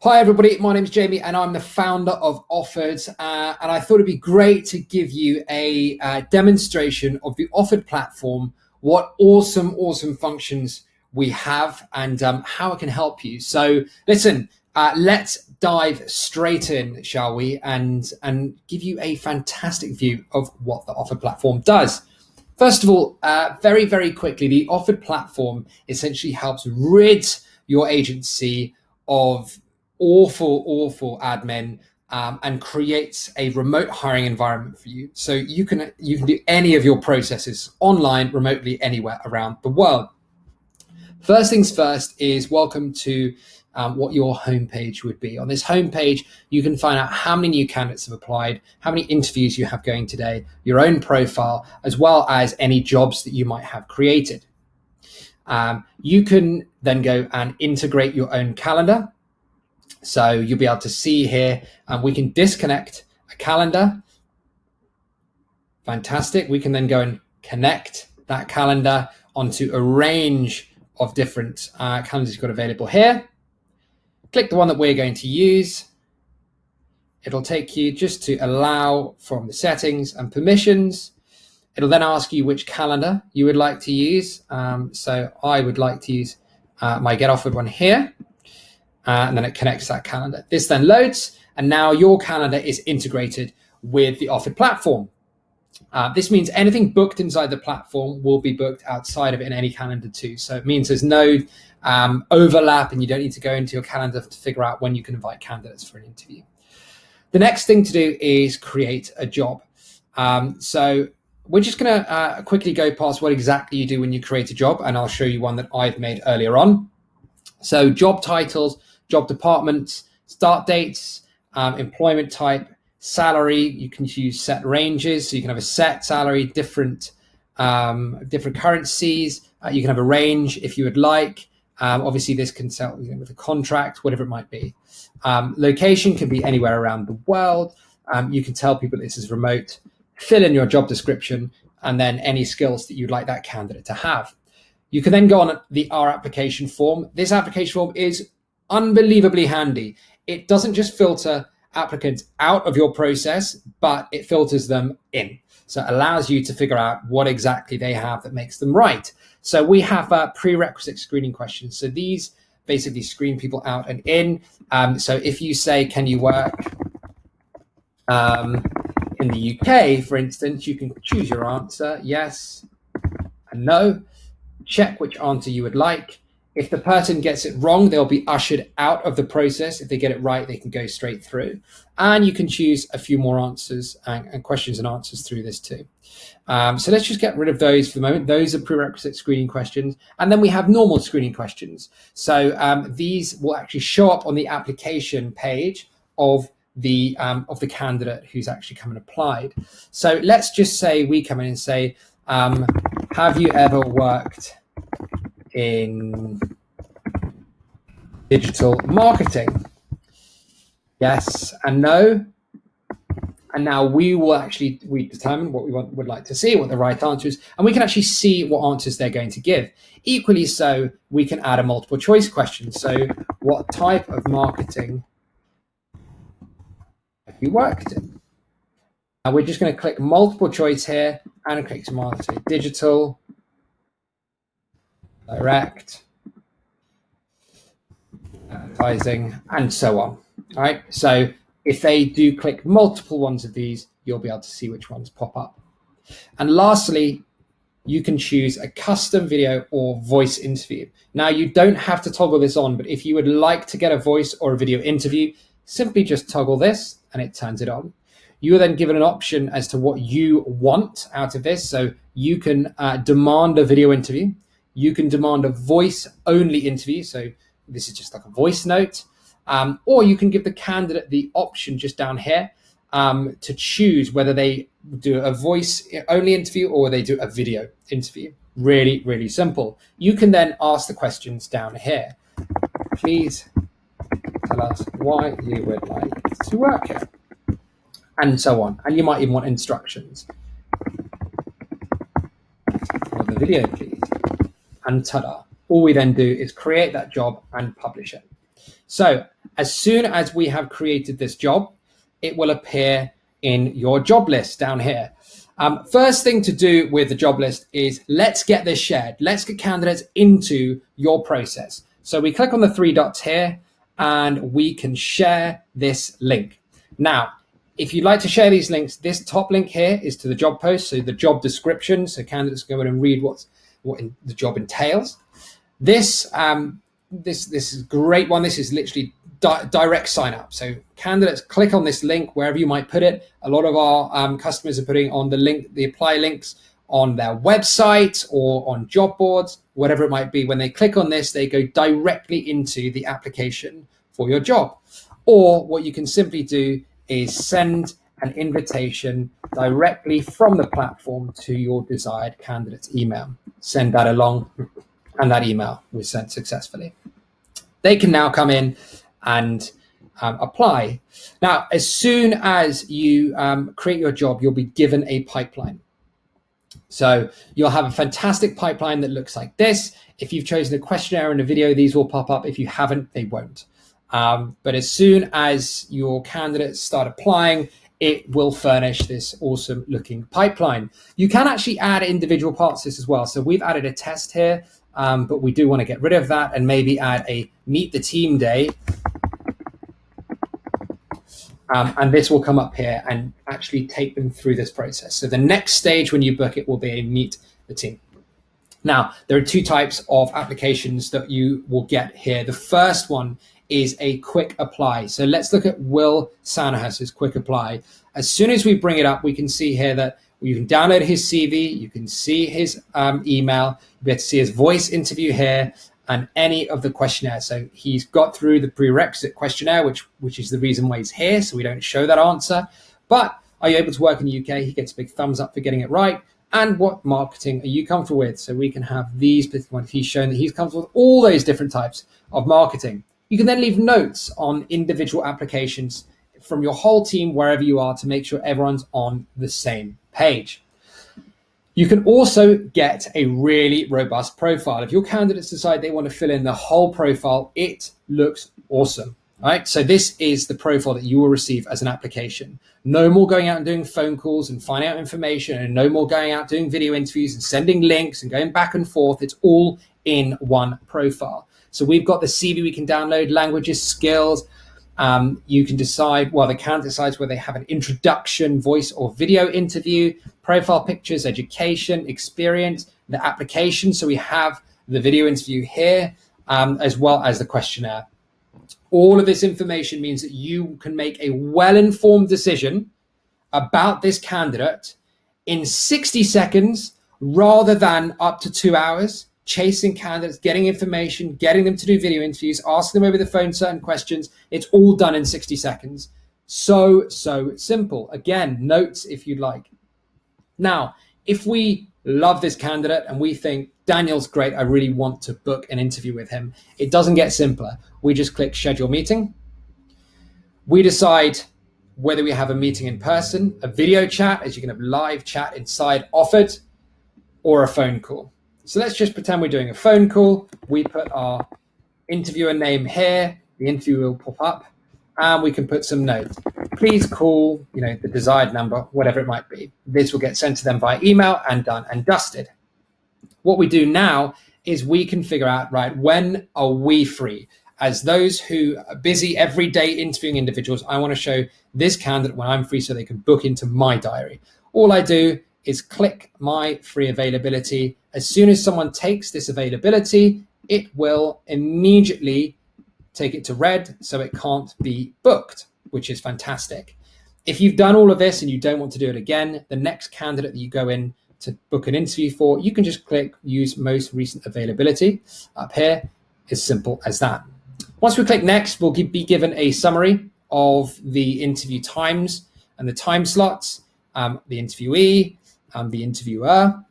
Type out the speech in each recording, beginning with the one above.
Hi everybody, my name is Jamie and I'm the founder of Offered, and I thought it'd be great to give you a demonstration of the Offered platform, what awesome functions we have and how it can help you. So listen, let's dive straight in, shall we, and give you a fantastic view of what the Offered platform does. First of all, very quickly, the Offered platform essentially helps rid your agency of awful admin and creates a remote hiring environment for you. So you can do any of your processes online, remotely, anywhere around the world. First things first is welcome to what your homepage would be. On this homepage, you can find out how many new candidates have applied, how many interviews you have going today, your own profile, as well as any jobs that you might have created. You can then go and integrate your own calendar. So you'll be able to see here, we can disconnect a calendar. Fantastic. We can then go and connect that calendar onto a range of different calendars you've got available here. Click the one that we're going to use. It'll take you just to allow from the settings and permissions. It'll then ask you which calendar you would like to use. So I would like to use my Get Offered one here. And then it connects that calendar. This then loads, and now your calendar is integrated with the Offered platform. This means anything booked inside the platform will be booked outside of it in any calendar too. So it means there's no overlap, and you don't need to go into your calendar to figure out when you can invite candidates for an interview. The next thing to do is create a job. So we're just going to quickly go past what exactly you do when you create a job, and I'll show you one that I've made earlier on. So job titles, job departments, start dates, employment type, salary. You can use set ranges, so you can have a set salary, different currencies. You can have a range if you would like. Obviously, this can sell with a contract, whatever it might be. Location can be anywhere around the world. You can tell people this is remote. Fill in your job description, and then any skills that you'd like that candidate to have. You can then go on our application form. This application form is unbelievably handy. It doesn't just filter applicants out of your process, but it filters them in. So it allows you to figure out what exactly they have that makes them right. So we have prerequisite screening questions. So these basically screen people out and in. So if you say, can you work in the UK, for instance, you can choose your answer, yes and no. Check which answer you would like. If the person gets it wrong, they'll be ushered out of the process. If they get it right, they can go straight through. And you can choose a few more answers and questions and answers through this too. So let's just get rid of those for the moment. Those are prerequisite screening questions. And then we have normal screening questions. So these will actually show up on the application page of the candidate who's actually come and applied. So let's just say we come in and say, have you ever worked in digital marketing? Yes and no. And now we determine what we would like to see, what the right answer is, and we can actually see what answers they're going to give. Equally so, we can add a multiple choice question. So what type of marketing have you worked in? And we're just going to click multiple choice here and click to say digital, direct, advertising, and so on. All right. So if they do click multiple ones of these, you'll be able to see which ones pop up. And lastly, you can choose a custom video or voice interview. Now, you don't have to toggle this on, but if you would like to get a voice or a video interview, simply just toggle this and it turns it on. You are then given an option as to what you want out of this. So you can demand a video interview. You can demand a voice-only interview. So this is just like a voice note. Or you can give the candidate the option just down here to choose whether they do a voice-only interview or they do a video interview. Really simple. You can then ask the questions down here. Please tell us why you would like to work here. And so on. And you might even want instructions. For the video, please. And ta-da. All we then do is create that job and publish it. So As soon as we have created this job, it will appear in your job list down here. First thing to do with the job list is let's get this shared. Let's get candidates into your process. So we click on the three dots here and we can share this link. Now, if you'd like to share these links, this top link here is to the job post, so the job description, so candidates go in and read what the job entails. This is a great one. This is literally direct sign up. So candidates click on this link wherever you might put it. A lot of our customers are putting on the apply links on their website or on job boards, whatever it might be. When they click on this, they go directly into the application for your job. Or what you can simply do is send an invitation directly from the platform to your desired candidate's email. Send that along, and that email was sent successfully. They can now come in and apply. Now, as soon as you create your job, you'll be given a pipeline. So you'll have a fantastic pipeline that looks like this. If you've chosen a questionnaire and a video, these will pop up. If you haven't, they won't. But as soon as your candidates start applying, it will furnish this awesome looking pipeline. You can actually add individual parts to this as well. So we've added a test here, but we do want to get rid of that and maybe add a meet the team day. And this will come up here and actually take them through this process. So the next stage when you book it will be a meet the team. Now, there are two types of applications that you will get here. The first one is a quick apply. So let's look at Will Sanahas's quick apply. As soon as we bring it up, we can see here that you can download his CV, you can see his email, you get to see his voice interview here, and any of the questionnaire. So he's got through the prerequisite questionnaire, which is the reason why he's here, so we don't show that answer. But are you able to work in the UK? He gets a big thumbs up for getting it right. And what marketing are you comfortable with? So we can have these particular ones. He's shown that he's comfortable with all those different types of marketing. You can then leave notes on individual applications from your whole team, wherever you are, to make sure everyone's on the same page. You can also get a really robust profile. If your candidates decide they want to fill in the whole profile, it looks awesome. All right, so this is the profile that you will receive as an application. No more going out and doing phone calls and finding out information, and no more going out doing video interviews and sending links and going back and forth. It's all in one profile. So we've got the CV we can download, languages, skills. You can decide, well, the candidate decides whether they have an introduction, voice or video interview, profile pictures, education, experience, the application. So we have the video interview here, as well as the questionnaire. All of this information means that you can make a well-informed decision about this candidate in 60 seconds rather than up to 2 hours, chasing candidates, getting information, getting them to do video interviews, asking them over the phone certain questions. It's all done in 60 seconds. So simple. Again, notes if you'd like. Now, if we love this candidate and we think Daniel's great, I really want to book an interview with him, it doesn't get simpler. We just click schedule meeting. We decide whether we have a meeting in person, a video chat, as you can have live chat inside Offered, or a phone call. So let's just pretend we're doing a phone call. We put our interviewer name here. The interview will pop up and we can put some notes. Please call, the desired number, whatever it might be. This will get sent to them via email and done and dusted. What we do now is we can figure out, right, when are we free? As those who are busy every day interviewing individuals, I want to show this candidate when I'm free so they can book into my diary. All I do is click my free availability. As soon as someone takes this availability, it will immediately take it to red, so it can't be booked, which is fantastic. If you've done all of this and you don't want to do it again, the next candidate that you go in to book an interview for, you can just click use most recent availability up here. As simple as that. Once we click next, we'll be given a summary of the interview times and the time slots, the interviewee, the interviewer,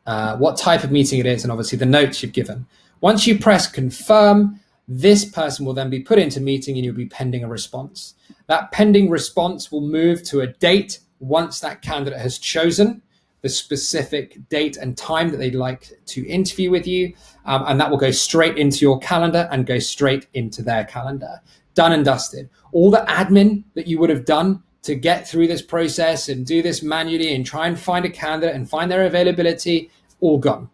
what type of meeting it is, and obviously the notes you've given. Once you press confirm, this person will then be put into meeting and you'll be pending a response. That pending response will move to a date once that candidate has chosen the specific date and time that they'd like to interview with you. And that will go straight into your calendar and go straight into their calendar. done and dusted. All the admin that you would have done to get through this process and do this manually and try and find a candidate and find their availability, all gone.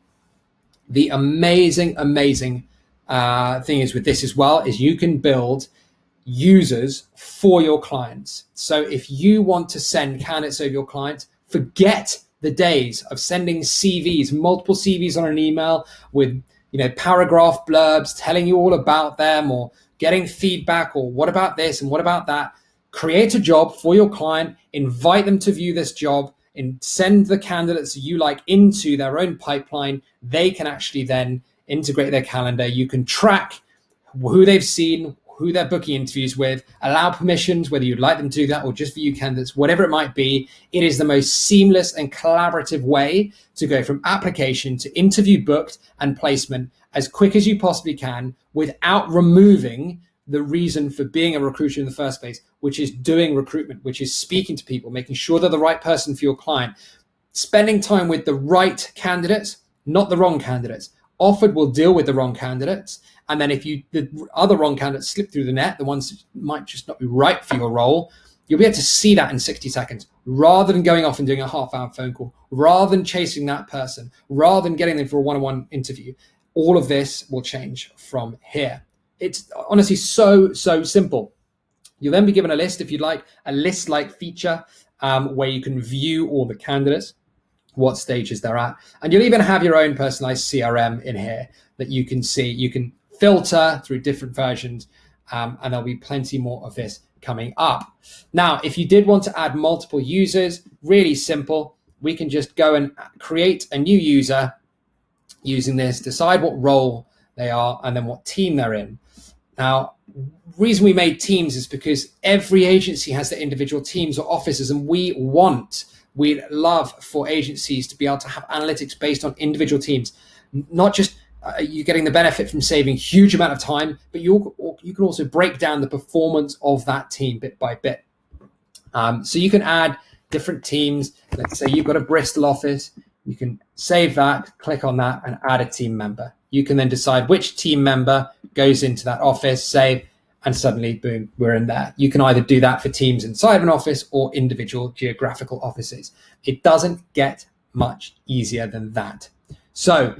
The amazing thing is with this as well is you can build users for your clients. So if you want to send candidates over your clients, forget the days of sending CVs, multiple CVs on an email with paragraph blurbs telling you all about them or getting feedback or what about this and what about that. Create a job for your client, invite them to view this job, and send the candidates you like into their own pipeline. They can actually then integrate their calendar. You can track who they've seen, who they're booking interviews with, allow permissions, whether you'd like them to do that or just view candidates, whatever it might be. It is the most seamless and collaborative way to go from application to interview booked and placement as quick as you possibly can without removing the reason for being a recruiter in the first place, which is doing recruitment, which is speaking to people, making sure they're the right person for your client, spending time with the right candidates, not the wrong candidates. Offered will deal with the wrong candidates. And then if the other wrong candidates slip through the net, the ones that might just not be right for your role, you'll be able to see that in 60 seconds, rather than going off and doing a half-hour phone call, rather than chasing that person, rather than getting them for a one-on-one interview. All of this will change from here. It's honestly so simple. You'll then be given a list, if you'd like, a list-like feature where you can view all the candidates, what stages they're at. And you'll even have your own personalized CRM in here that you can see. You can filter through different versions, and there'll be plenty more of this coming up. Now, if you did want to add multiple users, really simple. We can just go and create a new user using this, decide what role they are, and then what team they're in. Now, reason we made teams is because every agency has their individual teams or offices, and we'd love for agencies to be able to have analytics based on individual teams, not just you getting the benefit from saving huge amount of time, but you can also break down the performance of that team bit by bit. So you can add different teams. Let's say you've got a Bristol office. You can save that, click on that, and add a team member. You can then decide which team member goes into that office, save, and suddenly, boom, we're in there. You can either do that for teams inside of an office or individual geographical offices. It doesn't get much easier than that. So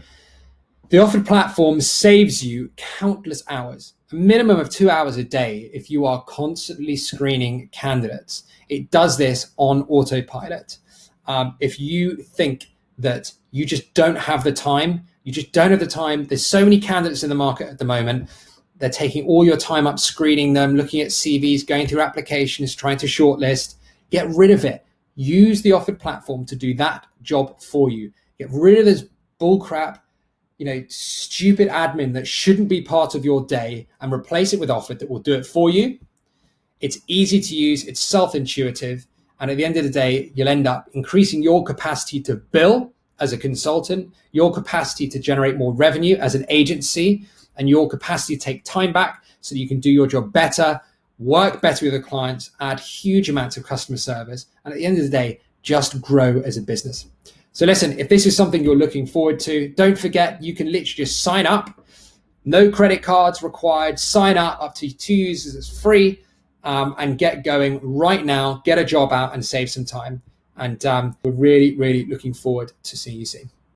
the Offered platform saves you countless hours, a minimum of 2 hours a day if you are constantly screening candidates. It does this on autopilot. If you think that you just don't have the time, there's so many candidates in the market at the moment. They're taking all your time up screening them, looking at CVs, going through applications, trying to shortlist. Get rid of it. Use the Offered platform to do that job for you. Get rid of this bullcrap, stupid admin that shouldn't be part of your day, and replace it with Offered that will do it for you. It's easy to use. It's self-intuitive. And at the end of the day, you'll end up increasing your capacity to bill as a consultant, your capacity to generate more revenue as an agency, and your capacity to take time back so that you can do your job better, work better with your clients, add huge amounts of customer service, and at the end of the day, just grow as a business. So listen, if this is something you're looking forward to, don't forget, you can literally just sign up. No credit cards required. Sign up to 2 users. It's free, and get going right now. Get a job out and save some time. And we're really looking forward to seeing you soon.